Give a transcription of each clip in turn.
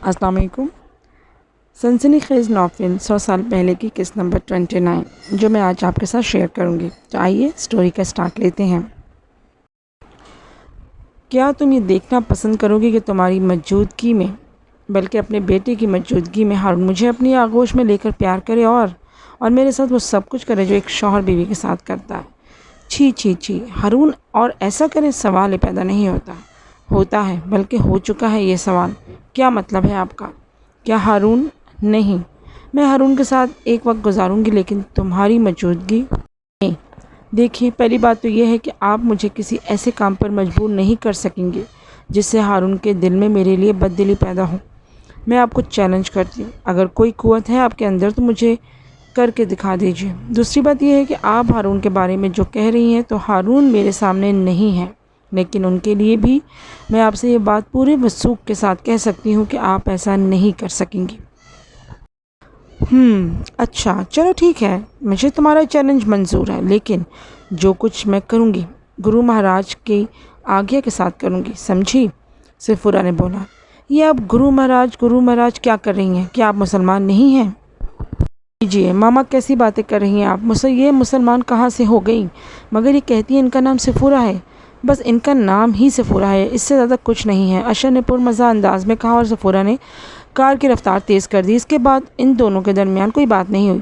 السلام علیکم۔ سنسنی خیز ناول 100 سال پہلے کی قسط نمبر 29 جو میں آج آپ کے ساتھ شیئر کروں گی۔ تو آئیے سٹوری کا سٹارٹ لیتے ہیں۔ کیا تم یہ دیکھنا پسند کرو گی کہ تمہاری موجودگی میں بلکہ اپنے بیٹے کی موجودگی میں ہارون مجھے اپنی آغوش میں لے کر پیار کرے اور میرے ساتھ وہ سب کچھ کرے جو ایک شوہر بیوی کے ساتھ کرتا ہے؟ چھی چھی چھی، ہارون اور ایسا کرے؟ سوال ہی پیدا نہیں ہوتا ہے بلکہ ہو چکا ہے یہ سوال۔ کیا مطلب ہے آپ کا؟ کیا ہارون؟ نہیں، میں ہارون کے ساتھ ایک وقت گزاروں گی لیکن تمہاری موجودگی میں۔ دیکھیے، پہلی بات تو یہ ہے کہ آپ مجھے کسی ایسے کام پر مجبور نہیں کر سکیں گے جس سے ہارون کے دل میں میرے لیے بددلی پیدا ہو۔ میں آپ کو چیلنج کرتی ہوں، اگر کوئی قوت ہے آپ کے اندر تو مجھے کر کے دکھا دیجیے۔ دوسری بات یہ ہے کہ آپ ہارون کے بارے میں جو کہہ رہی ہیں تو ہارون میرے سامنے نہیں ہے، لیکن ان کے لیے بھی میں آپ سے یہ بات پورے وثوق کے ساتھ کہہ سکتی ہوں کہ آپ ایسا نہیں کر سکیں گی۔ اچھا، چلو ٹھیک ہے، مجھے تمہارا چیلنج منظور ہے، لیکن جو کچھ میں کروں گی گرو مہاراج کی آگیا کے ساتھ کروں گی، سمجھی؟ سفورہ نے بولا۔ یہ آپ گرو مہاراج کیا کر رہی ہیں؟ کیا آپ مسلمان نہیں ہیں؟ جی ماما، کیسی باتیں کر رہی ہیں آپ؟ یہ مسلمان کہاں سے ہو گئی؟ مگر یہ کہتی ہیں ان کا نام سفورہ ہے۔ بس ان کا نام ہی سفورہ ہے، اس سے زیادہ کچھ نہیں ہے، اشر نے پرمزہ انداز میں کہا، اور سفورہ نے کار کی رفتار تیز کر دی۔ اس کے بعد ان دونوں کے درمیان کوئی بات نہیں ہوئی،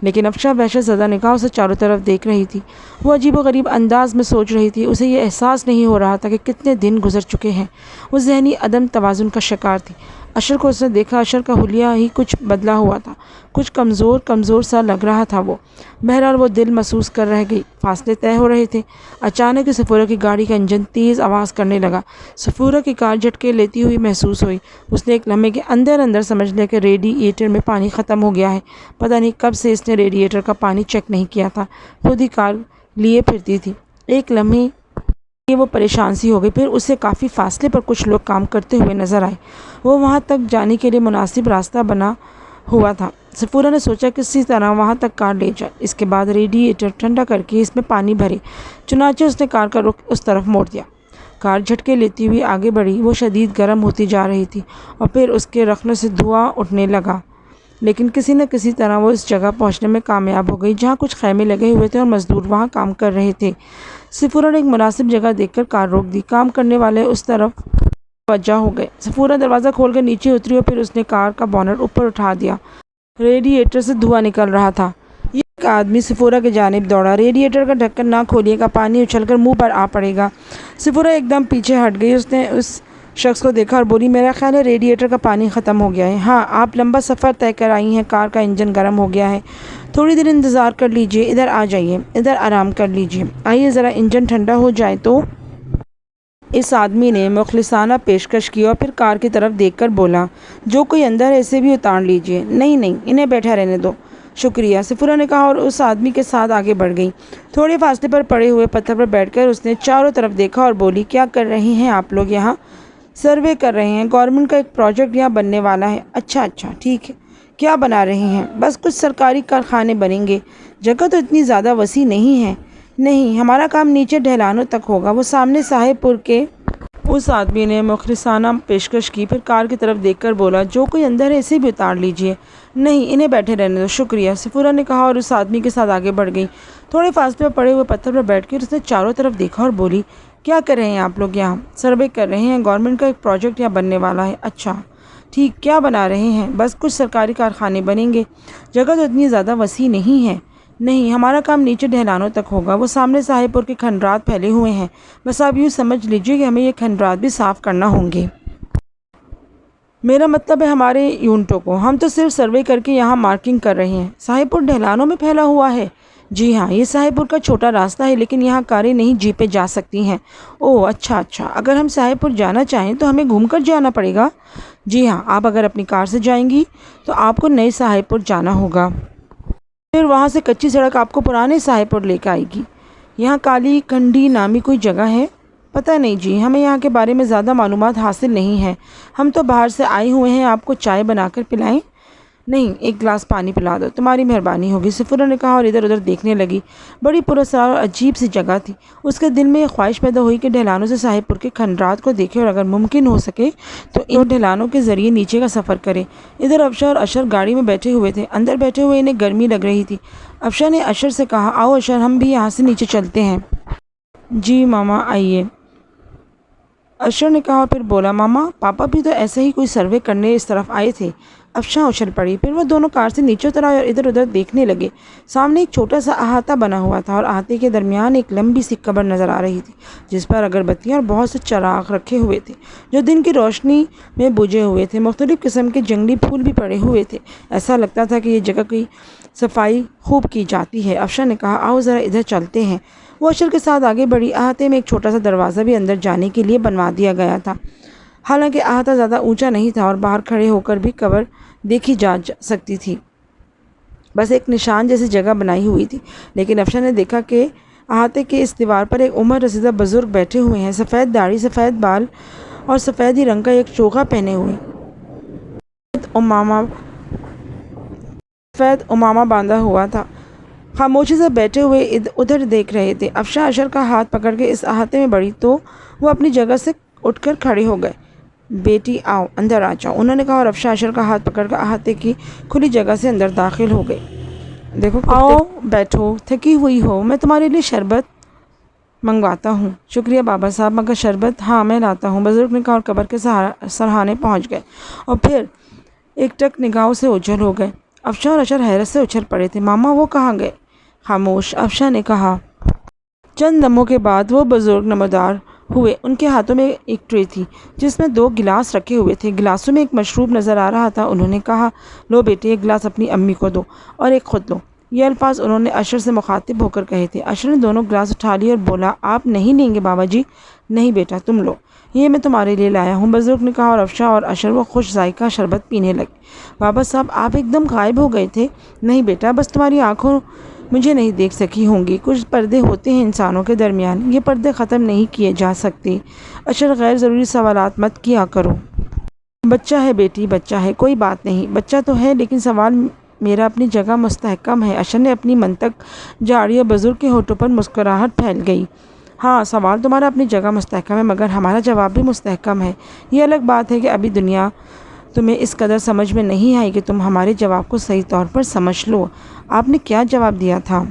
لیکن افشا وحشت زدہ نگاہوں سے چاروں طرف دیکھ رہی تھی۔ وہ عجیب و غریب انداز میں سوچ رہی تھی، اسے یہ احساس نہیں ہو رہا تھا کہ کتنے دن گزر چکے ہیں۔ وہ ذہنی عدم توازن کا شکار تھی۔ اشر کو اس نے دیکھا، اشر کا حلیہ ہی کچھ بدلا ہوا تھا، کچھ کمزور سا لگ رہا تھا وہ۔ بہرحال وہ دل محسوس کر رہ گئی، فاصلے طے ہو رہے تھے۔ اچانک سفورہ کی گاڑی کا انجن تیز آواز کرنے لگا۔ سفورہ کی کار جھٹکے لیتی ہوئی محسوس ہوئی۔ اس نے ایک لمحے کے اندر سمجھ لیا کہ ریڈی ایٹر میں پانی ختم ہو گیا ہے۔ پتہ نہیں کب سے اس نے ریڈی ایٹر کا پانی چیک نہیں کیا تھا، خود ہی کار لیے پھرتی تھی۔ ایک لمحے یہ وہ پریشان سی ہو گئی، پھر اسے کافی فاصلے پر کچھ لوگ کام کرتے ہوئے نظر آئے۔ وہ وہاں تک جانے کے لیے مناسب راستہ بنا ہوا تھا۔ سفورہ نے سوچا کسی طرح وہاں تک کار لے جائے، اس کے بعد ریڈییٹر ٹھنڈا کر کے اس میں پانی بھرے۔ چنانچہ اس نے کار کا رخ اس طرف موڑ دیا۔ کار جھٹکے لیتی ہوئی آگے بڑھی، وہ شدید گرم ہوتی جا رہی تھی اور پھر اس کے رخنوں سے دھواں اٹھنے لگا، لیکن کسی نہ کسی طرح وہ اس جگہ پہنچنے میں کامیاب ہو گئی جہاں کچھ خیمے لگے ہوئے تھے اور مزدور وہاں کام کر رہے تھے۔ سفورہ نے ایک مناسب جگہ دیکھ کر کار روک دی۔ کام کرنے والے اس طرف متوجہ ہو گئے۔ سفورہ دروازہ کھول کر نیچے اتری اور پھر اس نے کار کا بونٹ اوپر اٹھا دیا۔ ریڈییٹر سے دھواں نکل رہا تھا۔ ایک آدمی سفورہ کی جانب دوڑا۔ ریڈییٹر کا ڈھکن نہ کھولیے گا، پانی اچھل کر منہ پر آ پڑے گا۔ سفورہ ایک دم پیچھے ہٹ گئی۔ اس نے اس شخص کو دیکھا اور بولی، میرا خیال ہے ریڈییٹر کا پانی ختم ہو گیا ہے۔ ہاں، آپ لمبا سفر طے کر آئی ہیں، کار کا انجن گرم ہو گیا ہے، تھوڑی دیر انتظار کر لیجیے، ادھر آ جائیے، ادھر آرام کر لیجیے، آئیے ذرا انجن ٹھنڈا ہو جائے تو۔ اس آدمی نے مخلصانہ پیشکش کی اور پھر کار کی طرف دیکھ کر بولا، جو کوئی اندر ہے اسے بھی اتار لیجیے۔ نہیں، انہیں بیٹھا رہنے دو۔ شکریہ، سفورہ نے کہا اور اس آدمی کے ساتھ آگے بڑھ گئی۔ تھوڑے فاصلے پر پڑے ہوئے پتھر پر بیٹھ کر اس نے چاروں طرف دیکھا اور بولی، کیا کر رہے ہیں آپ لوگ یہاں؟ سروے کر رہے ہیں، گورنمنٹ کا ایک پروجیکٹ یہاں بننے والا ہے۔ اچھا، ٹھیک ہے، کیا بنا رہے ہیں؟ بس کچھ سرکاری کارخانے بنیں گے، جگہ تو اتنی زیادہ وسیع نہیں ہے۔ نہیں، ہمارا کام نیچے ڈھلانوں تک ہوگا، وہ سامنے صاحب پور کے۔ اس آدمی نے مخلصانہ پیشکش کی، پھر کار کی طرف دیکھ کر بولا، جو کوئی اندر ہے اسے بھی اتار لیجیے۔ نہیں، انہیں بیٹھے رہنے دو۔ شکریہ، سفورہ نے کہا اور اس آدمی کے ساتھ آگے بڑھ گئی۔ تھوڑے فاصلے پر پڑے ہوئے پتھر پر بیٹھ کر اس نے چاروں طرف دیکھا اور بولی، کیا کر رہے ہیں آپ لوگ یہاں؟ سروے کر رہے ہیں، گورنمنٹ کا ایک پروجیکٹ یہاں بننے والا ہے۔ اچھا، ٹھیک، کیا بنا رہے ہیں؟ بس کچھ سرکاری کارخانے بنیں گے، جگہ تو اتنی زیادہ وسیع نہیں ہے۔ نہیں، ہمارا کام نیچے ڈھلانوں تک ہوگا، وہ سامنے صاحب پور کے کھنڈرات پھیلے ہوئے ہیں، بس آپ یوں سمجھ لیجیے کہ ہمیں یہ کھنڈرات بھی صاف کرنا ہوں گے۔ میرا مطلب ہے ہمارے یونٹوں کو، ہم تو صرف سروے کر کے یہاں مارکنگ کر رہے ہیں۔ صاحب پور ڈھلانوں میں پھیلا ہوا ہے؟ جی ہاں، یہ صاحب پور کا چھوٹا راستہ ہے، لیکن یہاں کاریں نہیں جیپیں جا سکتی ہیں۔ اوہ اچھا، اگر ہم صاحب پور جانا چاہیں تو ہمیں گھوم کر جانا پڑے گا؟ جی ہاں، آپ اگر اپنی کار سے جائیں گی تو آپ کو نئے صاحب پور جانا ہوگا، پھر وہاں سے کچی سڑک آپ کو پرانے صاحب پور لے کے آئے گی۔ یہاں کالی کنڈی نامی کوئی جگہ ہے؟ پتہ نہیں جی، ہمیں یہاں کے بارے میں زیادہ معلومات حاصل نہیں ہیں، ہم تو باہر سے آئے ہوئے ہیں، آپ کو چائے بنا کر پلائیں؟ نہیں، ایک گلاس پانی پلا دو، تمہاری مہربانی ہوگی، سفورہ نے کہا اور ادھر ادھر دیکھنے لگی۔ بڑی پراسرار اور عجیب سی جگہ تھی۔ اس کے دل میں یہ خواہش پیدا ہوئی کہ ڈھلانوں سے صاحب پور کے کھنڈرات کو دیکھے اور اگر ممکن ہو سکے تو ان ڈھلانوں کے ذریعے نیچے کا سفر کرے۔ ادھر افشا اور اشر گاڑی میں بیٹھے ہوئے تھے۔ اندر بیٹھے ہوئے انہیں گرمی لگ رہی تھی۔ افشا نے اشر سے کہا، آؤ اشر، ہم بھی یہاں سے نیچے چلتے ہیں۔ جی ماما، آئیے، اشر نے کہا اور پھر بولا، ماما پاپا بھی تو ایسے ہی کوئی سروے کرنے اس طرف آئے تھے۔ افشا اچھل پڑی۔ پھر وہ دونوں کار سے نیچے اتر آئے اور ادھر ادھر دیکھنے لگے۔ سامنے ایک چھوٹا سا احاطہ بنا ہوا تھا اور احاطے کے درمیان ایک لمبی سی قبر نظر آ رہی تھی جس پر اگربتیاں اور بہت سے چراغ رکھے ہوئے تھے جو دن کی روشنی میں بجھے ہوئے تھے۔ مختلف قسم کے جنگلی پھول بھی پڑے ہوئے تھے۔ ایسا لگتا تھا کہ یہ جگہ کی صفائی خوب کی جاتی ہے۔ افشا نے کہا، آؤ ذرا ادھر چلتے ہیں۔ وہ اشر کے ساتھ آگے بڑھی۔ احاطے میں ایک چھوٹا سا دروازہ بھی اندر جانے کے لیے بنوا دیا گیا تھا۔ حالانکہ احاطہ زیادہ اونچا نہیں تھا اور باہر کھڑے ہو کر بھی قبر دیکھی جا سکتی تھی۔ بس ایک نشان جیسی جگہ بنائی ہوئی تھی، لیکن افشا نے دیکھا کہ احاطے کے اس دیوار پر ایک عمر رسیدہ بزرگ بیٹھے ہوئے ہیں، سفید داڑھی، سفید بال اور سفید ہی رنگ کا ایک چوغا پہنے ہوئے، سفید عمامہ باندھا ہوا تھا۔ خاموشی سے بیٹھے ہوئے ادھر دیکھ رہے تھے۔ افشا اشر کا ہاتھ پکڑ کے اس احاطے میں بڑھی تو وہ اپنی جگہ سے اٹھ کر کھڑے ہو گئے۔ بیٹی آؤ، اندر آ جاؤ، انہوں نے کہا اور افشا اشر کا ہاتھ پکڑ کر احاطے کی کھلی جگہ سے اندر داخل ہو گئی۔ دیکھو، آؤ بیٹھو، تھکی ہوئی ہو، میں تمہارے لیے شربت منگواتا ہوں۔ شکریہ بابا صاحب، مگر شربت؟ ہاں میں لاتا ہوں، بزرگ نے کہا اور قبر کے سرہانے پہنچ گئے اور پھر ایک ٹک نگاہوں سے اوجھل ہو گئے۔ افشا اور اشر حیرت سے اچھل پڑے تھے۔ ماما وہ کہاں گئے؟ خاموش، افشا نے کہا۔ چند لمحوں کے بعد وہ بزرگ نمودار ہوئے۔ ان کے ہاتھوں میں ایک ٹرے تھی جس میں 2 گلاس رکھے ہوئے تھے۔ گلاسوں میں ایک مشروب نظر آ رہا تھا۔ انہوں نے کہا، لو بیٹے، ایک گلاس اپنی امی کو دو اور ایک خود لو۔ یہ الفاظ انہوں نے اشر سے مخاطب ہو کر کہے تھے۔ اشر نے دونوں گلاس اٹھا لیے اور بولا، آپ نہیں لیں گے بابا جی؟ نہیں بیٹا، تم لو، یہ میں تمہارے لیے لایا ہوں، بزرگ نے کہا اور افشا اور اشر وہ خوش ذائقہ شربت پینے لگے۔ بابا صاحب، آپ ایک دم غائب ہو گئے تھے۔ نہیں بیٹا، بس تمہاری آنکھوں مجھے نہیں دیکھ سکی ہوں گی۔ کچھ پردے ہوتے ہیں انسانوں کے درمیان، یہ پردے ختم نہیں کیے جا سکتے۔ اشر، غیر ضروری سوالات مت کیا کرو۔ بچہ ہے بیٹی، بچہ ہے، کوئی بات نہیں، بچہ تو ہے لیکن سوال میرا اپنی جگہ مستحکم ہے۔ اشر نے اپنی منطق جاڑی اور بزرگ کے ہونٹوں پر مسکراہٹ پھیل گئی۔ ہاں، سوال تمہارا اپنی جگہ مستحکم ہے، مگر ہمارا جواب بھی مستحکم ہے۔ یہ الگ بات ہے کہ ابھی دنیا تمہیں اس قدر سمجھ میں نہیں آئی کہ تم ہمارے جواب کو صحیح طور پر سمجھ لو۔ آپ نے کیا جواب دیا تھا؟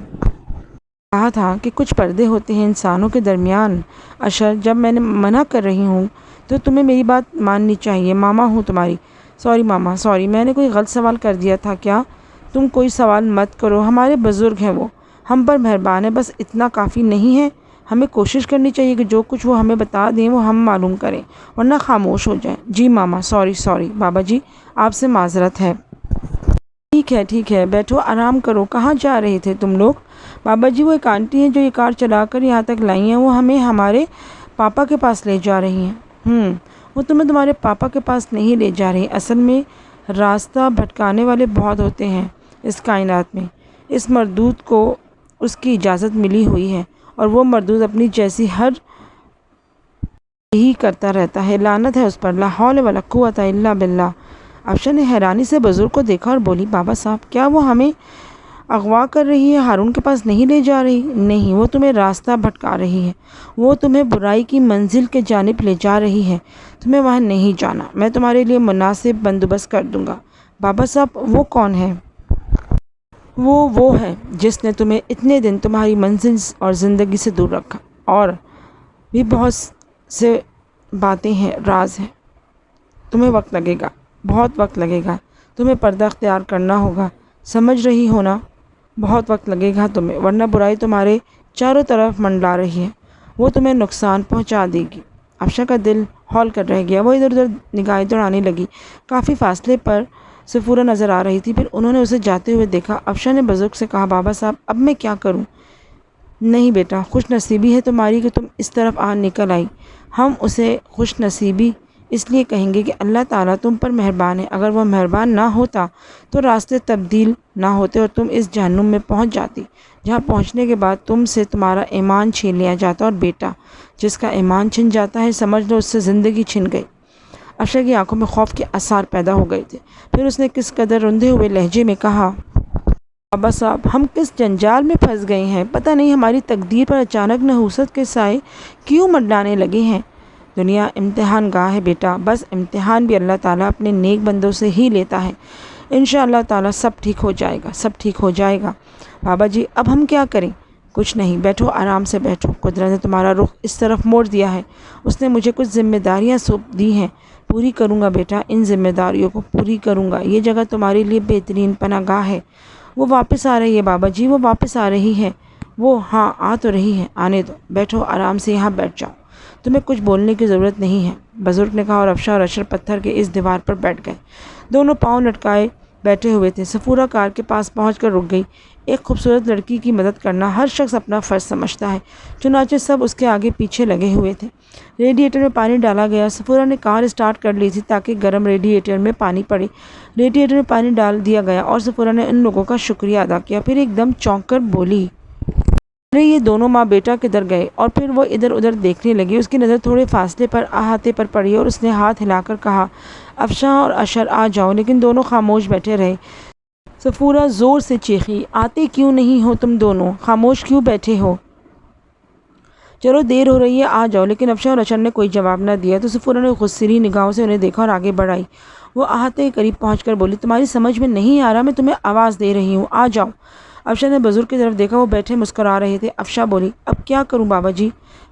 کہا تھا کہ کچھ پردے ہوتے ہیں انسانوں کے درمیان۔ اشر، جب میں منع کر رہی ہوں تو تمہیں میری بات ماننی چاہیے۔ ماما ہوں تمہاری۔ سوری ماما، سوری، میں نے کوئی غلط سوال کر دیا تھا کیا؟ تم کوئی سوال مت کرو، ہمارے بزرگ ہیں، وہ ہم پر مہربان ہیں، بس اتنا کافی نہیں ہے؟ ہمیں کوشش کرنی چاہیے کہ جو کچھ وہ ہمیں بتا دیں وہ ہم معلوم کریں، ورنہ خاموش ہو جائیں۔ جی ماما، سوری بابا جی، آپ سے معذرت ہے۔ ٹھیک ہے، بیٹھو، آرام کرو۔ کہاں جا رہے تھے تم لوگ؟ بابا جی، وہ ایک آنٹی ہیں جو یہ کار چلا کر یہاں تک لائی ہیں، وہ ہمیں ہمارے پاپا کے پاس لے جا رہی ہیں۔ وہ تمہیں تمہارے پاپا کے پاس نہیں لے جا رہی، اصل میں راستہ بھٹکانے والے بہت ہوتے ہیں اس کائنات میں۔ اس مردود کو اس کی اجازت ملی ہوئی ہے اور وہ مردود اپنی جیسی ہر یہی کرتا رہتا ہے، لعنت ہے اس پر، لا حول ولا قوت الا باللہ۔ افشا نے حیرانی سے بزرگ کو دیکھا اور بولی، بابا صاحب، کیا وہ ہمیں اغوا کر رہی ہے، ہارون کے پاس نہیں لے جا رہی؟ نہیں، وہ تمہیں راستہ بھٹکا رہی ہے، وہ تمہیں برائی کی منزل کے جانب لے جا رہی ہے، تمہیں وہاں نہیں جانا، میں تمہارے لیے مناسب بندوبست کر دوں گا۔ بابا صاحب، وہ کون ہے؟ وہ ہے جس نے تمہیں اتنے دن تمہاری منزل اور زندگی سے دور رکھا، اور بھی بہت سے باتیں ہیں، راز ہیں۔ تمہیں وقت لگے گا، بہت وقت لگے گا، تمہیں پردہ اختیار کرنا ہوگا، سمجھ رہی ہو نا؟ بہت وقت لگے گا تمہیں، ورنہ برائی تمہارے چاروں طرف منڈلا رہی ہے، وہ تمہیں نقصان پہنچا دے گی۔ افشا کا دل ہول کر رہ گیا، وہ ادھر ادھر نگاہیں دوڑانے لگی۔ کافی فاصلے پر سفورہ نظر آ رہی تھی، پھر انہوں نے اسے جاتے ہوئے دیکھا۔ افشا نے بزرگ سے کہا، بابا صاحب، اب میں کیا کروں؟ نہیں بیٹا، خوش نصیبی ہے تمہاری کہ تم اس طرف نکل آئی۔ ہم اسے خوش نصیبی اس لیے کہیں گے کہ اللہ تعالیٰ تم پر مہربان ہے۔ اگر وہ مہربان نہ ہوتا تو راستے تبدیل نہ ہوتے اور تم اس جہنم میں پہنچ جاتی، جہاں پہنچنے کے بعد تم سے تمہارا ایمان چھین لیا جاتا، اور بیٹا جس کا ایمان چھن جاتا ہے، سمجھ لو اس سے زندگی چھن گئی۔ افشا کی آنکھوں میں خوف کے آثار پیدا ہو گئے تھے۔ پھر اس نے کس قدر روندے ہوئے لہجے میں کہا، بابا صاحب ہم کس جنجال میں پھنس گئے ہیں، پتہ نہیں ہماری تقدیر پر اچانک نحوست کے سائے کیوں منڈلانے لگے ہیں۔ دنیا امتحان گاہ ہے بیٹا، بس امتحان بھی اللہ تعالیٰ اپنے نیک بندوں سے ہی لیتا ہے۔ انشاءاللہ تعالیٰ سب ٹھیک ہو جائے گا، سب ٹھیک ہو جائے گا۔ بابا جی اب ہم کیا کریں؟ کچھ نہیں، بیٹھو آرام سے بیٹھو، قدرت نے تمہارا رخ اس طرف موڑ دیا ہے، اس نے مجھے کچھ ذمہ داریاں سونپ دی ہیں، پوری کروں گا بیٹا، ان ذمہ داریوں کو پوری کروں گا۔ یہ جگہ تمہارے لیے بہترین پناہ گاہ ہے۔ وہ واپس آ رہی ہے بابا جی، وہ واپس آ رہی ہے، وہ ہاں آ تو رہی ہے، آنے دو، بیٹھو آرام سے یہاں بیٹھ جاؤ، تمہیں کچھ بولنے کی ضرورت نہیں ہے، بزرگ نے کہا، اور افشا اور اشر پتھر کے اس دیوار پر بیٹھ گئے۔ دونوں پاؤں لٹکائے بیٹھے ہوئے تھے۔ صفورہ کار کے پاس پہنچ کر رک گئی۔ ایک خوبصورت لڑکی کی مدد کرنا ہر شخص اپنا فرض سمجھتا ہے، چنانچہ سب اس کے آگے پیچھے لگے ہوئے تھے۔ ریڈیٹر میں پانی ڈالا گیا۔ صفورہ نے کار اسٹارٹ کر لی تھی تاکہ گرم ریڈیٹر میں پانی پڑے۔ ریڈیٹر میں پانی ڈال دیا گیا اور صفورہ نے ان لوگوں کا شکریہ ادا کیا، پھر ایک دم چونک کر بولی، ارے یہ دونوں ماں بیٹا کدھر گئے؟ اور پھر وہ ادھر ادھر دیکھنے لگی۔ اس کی نظر تھوڑے فاصلے پر احاطے پر پڑی اور اس نے ہاتھ ہلا کر کہا، افشا اور اشر آ جاؤ، لیکن دونوں خاموش بیٹھے رہے۔ صفورہ زور سے چیخی، آتے کیوں نہیں ہو تم دونوں؟ خاموش کیوں بیٹھے ہو؟ چلو دیر ہو رہی ہے، آ جاؤ۔ لیکن افشا اور اشر نے کوئی جواب نہ دیا تو صفورہ نے غصیری نگاہوں سے انہیں دیکھا اور آگے بڑھ آئی۔ وہ احاطے کے قریب پہنچ کر بولی، تمہاری سمجھ میں نہیں آ رہا، میں تمہیں آواز دے رہی ہوں، آ جاؤ۔ افشا نے بزرگ کی طرف دیکھا، وہ بیٹھے مسکرا رہے تھے۔ افشا بولی، اب کیا کروں بابا جی؟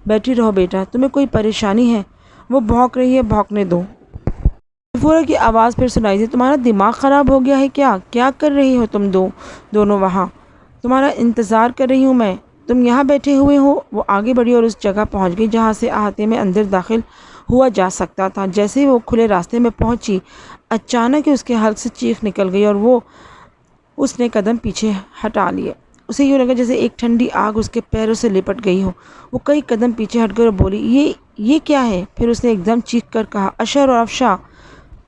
بیٹھی رہو بیٹا، تمہیں کوئی پریشانی ہے؟ وہ بھونک رہی ہے، بھونکنے دو۔ صفورہ کی آواز پھر سنائی دی، تمہارا دماغ خراب ہو گیا ہے کیا؟ کیا کر رہی ہو تم دونوں وہاں؟ تمہارا انتظار کر رہی ہوں میں، تم یہاں بیٹھے ہوئے ہو۔ وہ آگے بڑھی اور اس جگہ پہنچ گئی جہاں سے احاطے میں اندر داخل ہوا جا سکتا تھا۔ جیسے ہی وہ کھلے راستے میں پہنچی، اچانک ہی اس کے حلق سے چیخ نکل گئی اور اس نے قدم پیچھے ہٹا لیے۔ اسے یوں لگا جیسے ایک ٹھنڈی آگ اس کے پیروں سے لپٹ گئی ہو۔ وہ کئی قدم پیچھے ہٹ کر بولی، یہ کیا ہے؟ پھر اس نے ایک دم چیخ کر کہا، اشر اور افشا،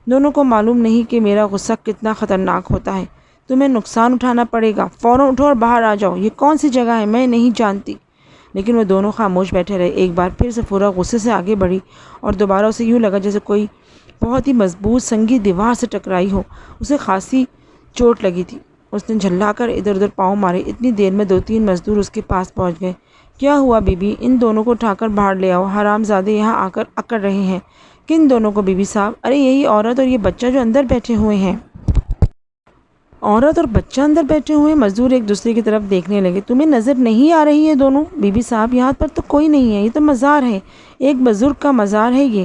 دونوں کو معلوم نہیں کہ میرا غصہ کتنا خطرناک ہوتا ہے، تمہیں نقصان اٹھانا پڑے گا، فوراً اٹھو اور باہر آ جاؤ۔ یہ کون سی جگہ ہے؟ میں نہیں جانتی۔ لیکن وہ دونوں خاموش بیٹھے رہے۔ ایک بار پھر صفورہ غصے سے آگے بڑھی اور دوبارہ اسے یوں لگا جیسے کوئی بہت ہی مضبوط سنگی دیوار سے ٹکرائی ہو۔ اسے خاصی چوٹ لگی تھی۔ اس نے جھلا کر ادھر ادھر پاؤں مارے۔ اتنی دیر میں 2-3 مزدور اس کے پاس پہنچ گئے۔ کیا ہوا بی بی؟ ان دونوں کو اٹھا کر باہر لے آؤ، حرام زادے یہاں آ کر اکڑ رہے ہیں۔ کن دونوں کو بی بی صاحب؟ ارے یہی عورت اور یہ بچہ جو اندر بیٹھے ہوئے ہیں۔ عورت اور بچہ اندر بیٹھے ہوئے؟ مزدور ایک دوسرے کی طرف دیکھنے لگے۔ تمہیں نظر نہیں آ رہی ہے دونوں؟ بی بی صاحب یہاں پر تو کوئی نہیں ہے، یہ تو مزار ہے، ایک بزرگ کا مزار ہے یہ۔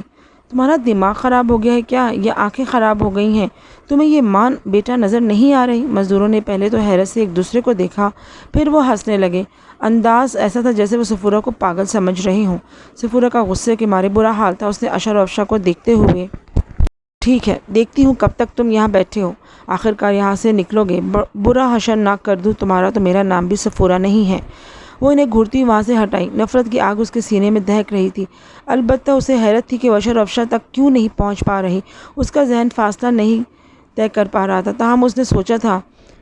تمہارا دماغ خراب ہو گیا ہے کیا، یا آنکھیں خراب ہو گئی ہیں؟ تمہیں یہ ماں بیٹا نظر نہیں آ رہی؟ مزدوروں نے پہلے تو حیرت سے ایک دوسرے کو دیکھا، پھر وہ ہنسنے لگے۔ انداز ایسا تھا جیسے وہ صفورہ کو پاگل سمجھ رہے ہوں۔ صفورہ کا غصے کے مارے برا حال تھا۔ اس نے اشر و افشا کو دیکھتے ہوئے، ٹھیک ہے، دیکھتی ہوں کب تک تم یہاں بیٹھے ہو، آخرکار یہاں سے نکلو گے، برا حشر نہ کر دوں تمہارا تو میرا نام بھی صفورہ نہیں ہے۔ وہ انہیں گھورتی وہاں سے ہٹائی۔ نفرت کی آگ اس کے سینے میں دہک رہی تھی۔ البتہ اسے حیرت تھی کہ وہ اشر و افشا تک کیوں نہیں پہنچ پا رہی۔ اس کا ذہن فاصلہ نہیں طے کر پا رہا تھا۔ تاہم اس نے سوچا تھا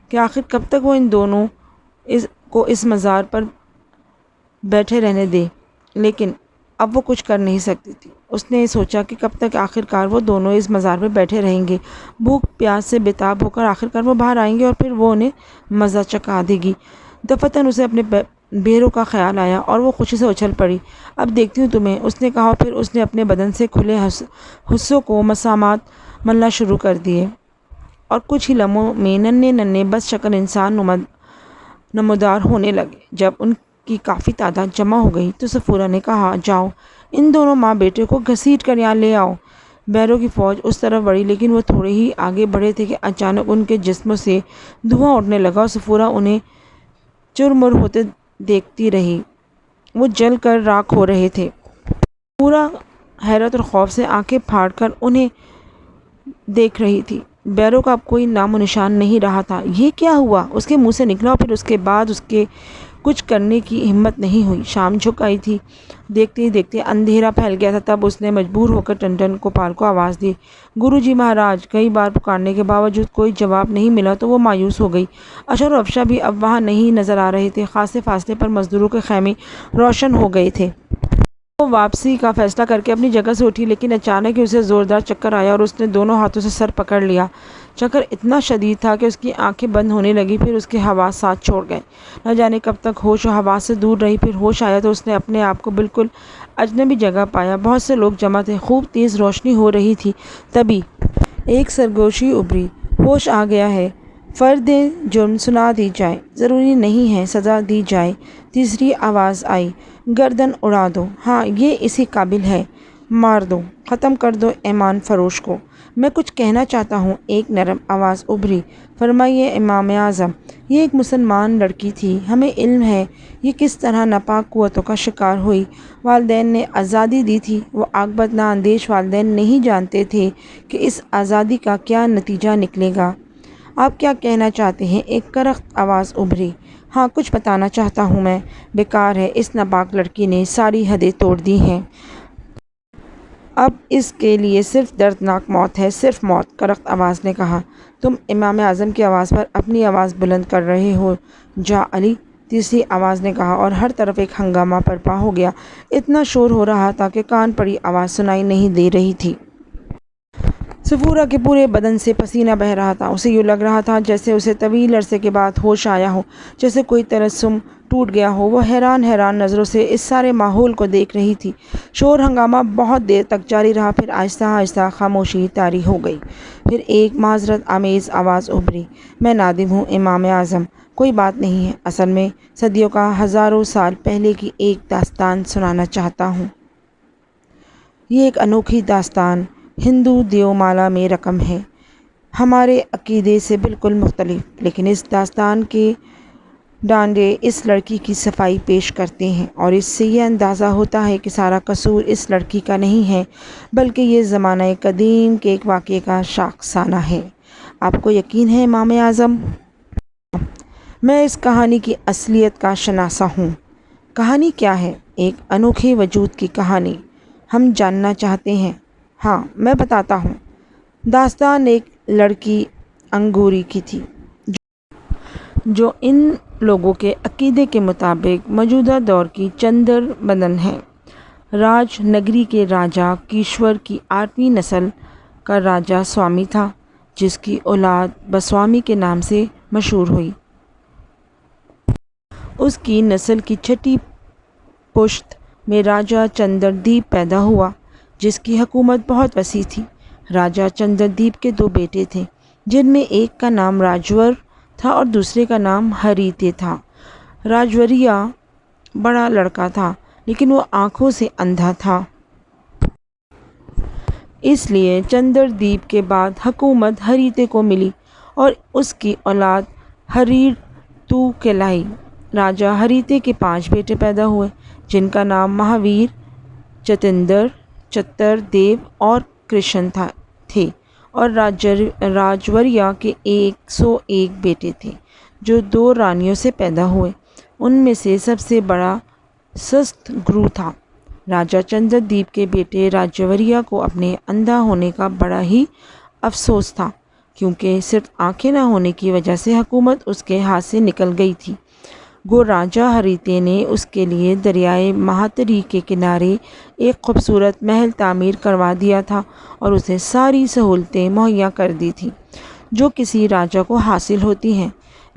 کہ آخر کب تک وہ ان دونوں کو اس مزار پر بیٹھے رہنے دے، لیکن اب وہ کچھ کر نہیں سکتی تھی۔ اس نے سوچا کہ کب تک آخرکار وہ دونوں اس مزار میں بیٹھے رہیں گے۔ بھوک پیاس سے بےتاب ہو کر آخرکار وہ باہر آئیں گے اور پھر وہ انہیں مزہ چکھا دے گی۔ دفتن اسے اپنے بیروں کا خیال آیا اور وہ خوشی سے اچھل پڑی۔ اب دیکھتی ہوں تمہیں، اس نے کہا، پھر اس نے اپنے بدن سے کھلے حصوں کو مسامات ملنا شروع کر دیے اور کچھ ہی لمحوں میں ننھے بس شکل انسان نمودار ہونے لگے۔ جب ان کی کافی تعداد جمع ہو گئی تو صفورہ نے کہا، جاؤ ان دونوں ماں بیٹے کو گھسیٹ کر یہاں لے آؤ۔ بیروں کی فوج اس طرف بڑھی، لیکن وہ تھوڑے ہی آگے بڑھے تھے کہ اچانک ان کے جسموں سے دھواں اٹھنے لگا اور صفورہ انہیں چرمر ہوتے دیکھتی رہی۔ وہ جل کر راکھ ہو رہے تھے۔ پورا حیرت اور خوف سے آنکھیں پھاڑ کر انہیں دیکھ رہی تھی۔ بیروں کا اب کوئی نام و نشان نہیں رہا تھا۔ یہ کیا ہوا؟ اس کے منہ سے نکلا اور پھر اس کے بعد اس کے کچھ کرنے کی ہمت نہیں ہوئی۔ شام جھک آئی تھی۔ دیکھتے ہی دیکھتے اندھیرا پھیل گیا تھا۔ تب اس نے مجبور ہو کر ٹنٹن گوپال کو آواز دی، گرو جی مہاراج۔ کئی بار پکارنے کے باوجود کوئی جواب نہیں ملا تو وہ مایوس ہو گئی۔ اشر و افشا بھی اب وہاں نہیں نظر آ رہے تھے۔ خاصے فاصلے پر مزدوروں کے خیمے روشن ہو گئے تھے۔ وہ واپسی کا فیصلہ کر کے اپنی جگہ سے اٹھی، لیکن اچانک ہی اسے زوردار چکر آیا اور اس نے دونوں ہاتھوں سے سر پکڑ لیا۔ چکر اتنا شدید تھا کہ اس کی آنکھیں بند ہونے لگی، پھر اس کے حواس ساتھ چھوڑ گئے۔ نہ جانے کب تک ہوش و حواس سے دور رہی، پھر ہوش آیا تو اس نے اپنے آپ کو بالکل اجنبی جگہ پایا۔ بہت سے لوگ جمع تھے، خوب تیز روشنی ہو رہی تھی۔ تبھی ایک سرگوشی ابھری، ہوش آ گیا ہے، فرد جرم سنا دی جائے، ضروری نہیں ہے سزا دی جائے۔ تیسری آواز آئی، گردن اڑا دو، ہاں یہ اسی قابل ہے، مار دو، ختم کر دو ایمان فروش کو۔ میں کچھ کہنا چاہتا ہوں، ایک نرم آواز ابھری۔ فرمائیے امام اعظم۔ یہ ایک مسلمان لڑکی تھی، ہمیں علم ہے یہ کس طرح ناپاک قوتوں کا شکار ہوئی۔ والدین نے آزادی دی تھی، وہ عاقبت نااندیش والدین نہیں جانتے تھے کہ اس آزادی کا کیا نتیجہ نکلے گا۔ آپ کیا کہنا چاہتے ہیں؟ ایک کرخت آواز ابھری۔ ہاں کچھ بتانا چاہتا ہوں میں، بیکار ہے، اس ناپاک لڑکی نے ساری حدیں توڑ دی ہیں۔ اب اس کے لیے صرف دردناک موت ہے، صرف موت، کرخت آواز نے کہا۔ تم امام اعظم کی آواز پر اپنی آواز بلند کر رہے ہو، جا علی، تیسری آواز نے کہا، اور ہر طرف ایک ہنگامہ برپا ہو گیا۔ اتنا شور ہو رہا تھا کہ کان پڑی آواز سنائی نہیں دے رہی تھی۔ صفورہ کے پورے بدن سے پسینہ بہہ رہا تھا، اسے یوں لگ رہا تھا جیسے اسے طویل عرصے کے بعد ہوش آیا ہو، جیسے کوئی طلسم ٹوٹ گیا ہو۔ وہ حیران نظروں سے اس سارے ماحول کو دیکھ رہی تھی۔ شور ہنگامہ بہت دیر تک جاری رہا، پھر آہستہ آہستہ خاموشی طاری ہو گئی۔ پھر ایک معذرت آمیز آواز ابھری، میں نادم ہوں امام اعظم، کوئی بات نہیں ہے، اصل میں صدیوں کا، ہزاروں سال پہلے کی ایک داستان سنانا چاہتا ہوں۔ یہ ایک انوکھی داستان ہندو دیومالا میں رقم ہے، ہمارے عقیدے سے بالکل مختلف، لیکن اس داستان کے ڈانڈے اس لڑکی کی صفائی پیش کرتے ہیں، اور اس سے یہ اندازہ ہوتا ہے کہ سارا قصور اس لڑکی کا نہیں ہے، بلکہ یہ زمانہ قدیم کے ایک واقعے کا شاخسانہ ہے۔ آپ کو یقین ہے امام اعظم؟ میں اس کہانی کی اصلیت کا شناسا ہوں۔ کہانی کیا ہے؟ ایک انوکھے وجود کی کہانی، ہم جاننا چاہتے ہیں۔ ہاں میں بتاتا ہوں۔ داستان ایک لڑکی انگوری کی تھی، جو ان لوگوں کے عقیدے کے مطابق موجودہ دور کی چندر بدن ہے۔ راج نگری کے راجا کیشور کی 8ویں نسل کا راجا سوامی تھا، جس کی اولاد بسوامی کے نام سے مشہور ہوئی۔ اس کی نسل کی 6ٹھی پشت میں راجا چندردیپ پیدا ہوا، جس کی حکومت بہت وسیع تھی۔ راجا چندردیپ کے 2 بیٹے تھے، جن میں ایک کا نام راجور تھا اور دوسرے کا نام ہریتے تھا۔ راجوریہ بڑا لڑکا تھا، لیکن وہ آنکھوں سے اندھا تھا۔ اس لیے چندردیپ کے بعد حکومت ہریتے کو ملی اور اس کی اولاد ہریرتو کہلائی۔ راجا ہریتے کے 5 بیٹے پیدا ہوئے، جن کا نام مہاویر، جتندر، چتر دیو اور کرشن تھے، اور راجوریہ کے 101 بیٹے تھے، جو 2 رانیوں سے پیدا ہوئے۔ ان میں سے سب سے بڑا سست گرو تھا۔ راجا چندردیپ کے بیٹے راجوریہ کو اپنے اندھا ہونے کا بڑا ہی افسوس تھا، کیونکہ صرف آنکھیں نہ ہونے کی وجہ سے حکومت اس کے ہاتھ سے نکل گئی تھی۔ گو راجا ہریتے نے اس کے لیے دریائے مہاتری کے کنارے ایک خوبصورت محل تعمیر کروا دیا تھا اور اسے ساری سہولتیں مہیا کر دی تھیں جو کسی راجا کو حاصل ہوتی ہیں،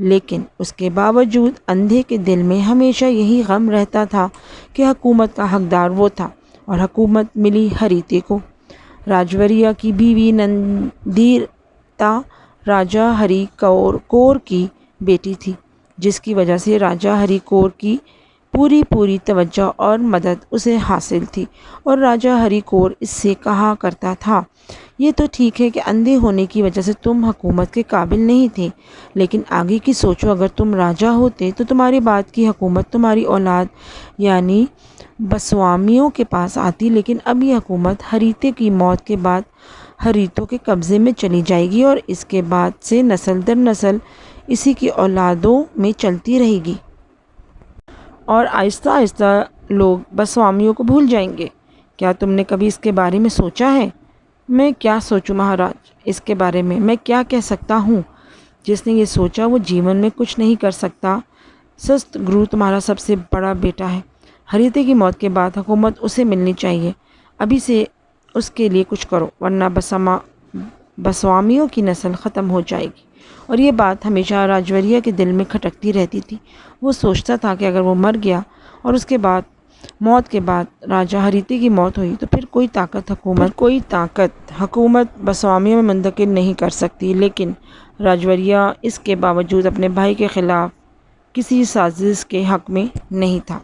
لیکن اس کے باوجود اندھے کے دل میں ہمیشہ یہی غم رہتا تھا کہ حکومت کا حقدار وہ تھا، اور حکومت ملی ہریتے کو۔ راجوریہ کی بیوی نندیتا راجا ہری کور کی بیٹی تھی، جس کی وجہ سے راجا ہری کور کی پوری توجہ اور مدد اسے حاصل تھی، اور راجا ہری کور اس سے کہا کرتا تھا، یہ تو ٹھیک ہے کہ اندھے ہونے کی وجہ سے تم حکومت کے قابل نہیں تھے، لیکن آگے کی سوچو، اگر تم راجا ہوتے تو تمہارے بعد کی حکومت تمہاری اولاد یعنی بسوامیوں کے پاس آتی، لیکن اب یہ حکومت ہریتے کی موت کے بعد ہریتوں کے قبضے میں چلی جائے گی، اور اس کے بعد سے نسل در نسل اسی کی اولادوں میں چلتی رہے گی، اور آہستہ آہستہ لوگ بسوامیوں کو بھول جائیں گے۔ کیا تم نے کبھی اس کے بارے میں سوچا ہے؟ میں کیا سوچوں مہاراج، اس کے بارے میں کیا کہہ سکتا ہوں؟ جس نے یہ سوچا وہ جیون میں کچھ نہیں کر سکتا۔ سست گرو تمہارا سب سے بڑا بیٹا ہے، ہریتے کی موت کے بعد حکومت اسے ملنی چاہیے، ابھی سے اس کے لیے کچھ کرو ورنہ بسوامیوں کی نسل ختم ہو جائے گی۔ اور یہ بات ہمیشہ راجوریہ کے دل میں کھٹکتی رہتی تھی۔ وہ سوچتا تھا کہ اگر وہ مر گیا اور اس کے بعد موت کے بعد راجہ ہریتے کی موت ہوئی تو پھر کوئی طاقت حکومت بسوامیوں میں منتقل نہیں کر سکتی، لیکن راجوریہ اس کے باوجود اپنے بھائی کے خلاف کسی سازش کے حق میں نہیں تھا۔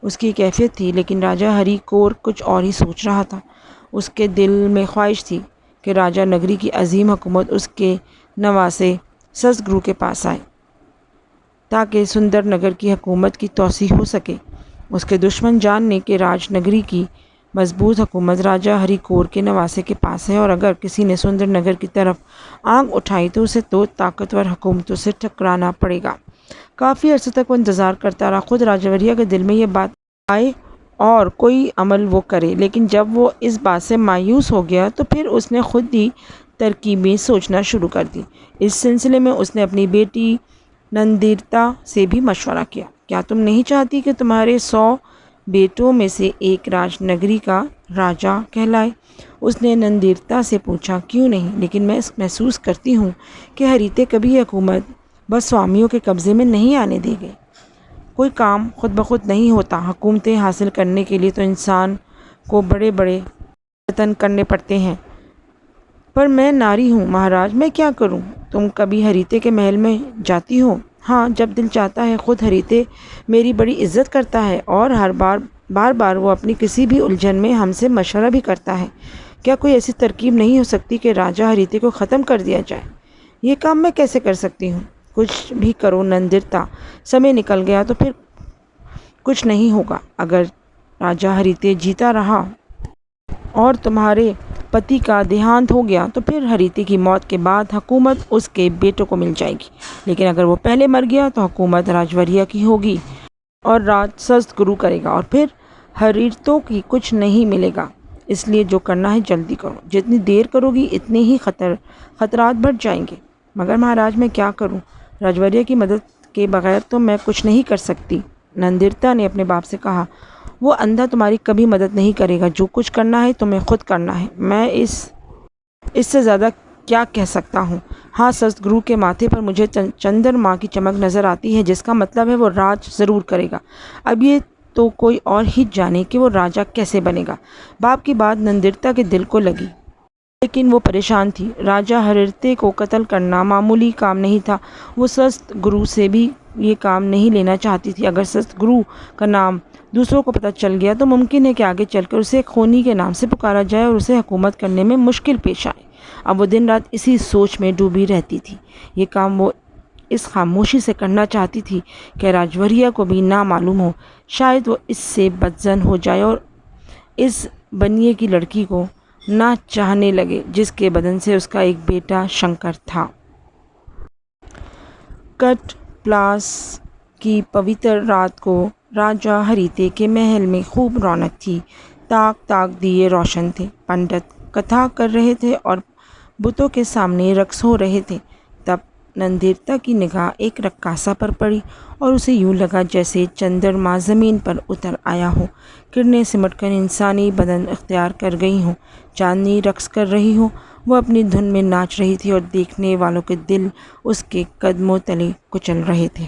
اس کی کیفیت تھی، لیکن راجہ ہری کور کچھ اور ہی سوچ رہا تھا۔ اس کے دل میں خواہش تھی کہ راجہ نگری کی عظیم حکومت اس کے نواسے سسگرو کے پاس آئے تاکہ سندر نگر کی حکومت کی توسیع ہو سکے۔ اس کے دشمن جاننے کہ راج نگری کی مضبوط حکومت راجہ ہری کور کے نواسے کے پاس ہے، اور اگر کسی نے سندر نگر کی طرف آنکھ اٹھائی تو اسے دو طاقتور حکومتوں سے ٹکرانا پڑے گا۔ کافی عرصے تک وہ انتظار کرتا رہا خود راجوریہ کے دل میں یہ بات آئے اور کوئی عمل وہ کرے، لیکن جب وہ اس بات سے مایوس ہو گیا تو پھر اس نے خود ہی ترکیبیں سوچنا شروع کر دی۔ اس سلسلے میں اس نے اپنی بیٹی نندیرتا سے بھی مشورہ کیا۔ کیا تم نہیں چاہتی کہ تمہارے 100 بیٹوں میں سے ایک راج نگری کا راجہ کہلائے؟ اس نے نندیرتا سے پوچھا۔ کیوں نہیں، لیکن میں محسوس کرتی ہوں کہ ہریتے کبھی حکومت بسوامیوں کے قبضے میں نہیں آنے دے گے۔ کوئی کام خود بخود نہیں ہوتا، حکومتیں حاصل کرنے کے لیے تو انسان کو بڑے بڑے جتن کرنے پڑتے ہیں۔ پر میں ناری ہوں مہاراج، میں کیا کروں؟ تم کبھی ہریتے کے محل میں جاتی ہو؟ ہاں، جب دل چاہتا ہے۔ خود ہریتے میری بڑی عزت کرتا ہے اور بار بار وہ اپنی کسی بھی الجھن میں ہم سے مشورہ بھی کرتا ہے۔ کیا کوئی ایسی ترکیب نہیں ہو سکتی کہ راجہ ہریتے کو ختم کر دیا جائے؟ یہ کام میں کیسے کر سکتی ہوں؟ کچھ بھی کرو نندرتا، سمے نکل گیا تو پھر کچھ نہیں ہوگا۔ اگر راجہ ہریتے جیتا رہا اور تمہارے پتی کا دیہانت ہو گیا تو پھر ہریتے کی موت کے بعد حکومت اس کے بیٹوں کو مل جائے گی، لیکن اگر وہ پہلے مر گیا تو حکومت راجوریہ کی ہوگی اور راج سسگرو کرے گا، اور پھر ہریتوں کی کچھ نہیں ملے گا۔ اس لیے جو کرنا ہے جلدی کرو، جتنی دیر کرو گی اتنے ہی خطرات بڑھ جائیں گے۔ مگر مہاراج میں کیا کروں؟ راجوریہ کی مدد کے بغیر تو میں کچھ نہیں کر سکتی، نندرتا نے اپنے باپ سے کہا۔ وہ اندھا تمہاری کبھی مدد نہیں کرے گا، جو کچھ کرنا ہے تمہیں خود کرنا ہے۔ میں اس سے زیادہ کیا کہہ سکتا ہوں؟ ہاں، سسگرو کے ماتھے پر مجھے چندرما کی چمک نظر آتی ہے، جس کا مطلب ہے وہ راج ضرور کرے گا۔ اب یہ تو کوئی اور ہی جانے کہ وہ راجہ کیسے بنے گا۔ باپ کی بات نندرتا کے دل کو لگی، لیکن وہ پریشان تھی۔ راجہ ہریتے کو قتل کرنا معمولی کام نہیں تھا۔ وہ سسگرو سے بھی یہ کام نہیں لینا چاہتی تھی۔ اگر سسگرو کا نام دوسروں کو پتہ چل گیا تو ممکن ہے کہ آگے چل کر اسے ایک خونی کے نام سے پکارا جائے اور اسے حکومت کرنے میں مشکل پیش آئے۔ اب وہ دن رات اسی سوچ میں ڈوبی رہتی تھی۔ یہ کام وہ اس خاموشی سے کرنا چاہتی تھی کہ راجوریہ کو بھی نہ معلوم ہو۔ شاید وہ اس سے بدظن ہو جائے اور اس بنیے کی لڑکی کو نہ چاہنے لگے جس کے بدن سے اس کا ایک بیٹا شنکر تھا۔ کٹ پلاس کی پوتر رات کو راجہ ہریتے کے محل میں خوب رونق تھی۔ تاک تاک دیے روشن تھے، پنڈت کتھا کر رہے تھے اور بتوں کے سامنے رقص ہو رہے تھے۔ تب نندرتا کی نگاہ ایک رقاصہ پر پڑی اور اسے یوں لگا جیسے چندرما زمین پر اتر آیا ہو، کرنیں سمٹ کر انسانی بدن اختیار کر گئی ہوں، چاندنی رقص کر رہی ہو۔ وہ اپنی دھن میں ناچ رہی تھی اور دیکھنے والوں کے دل اس کے قدموں تلے کچل رہے تھے۔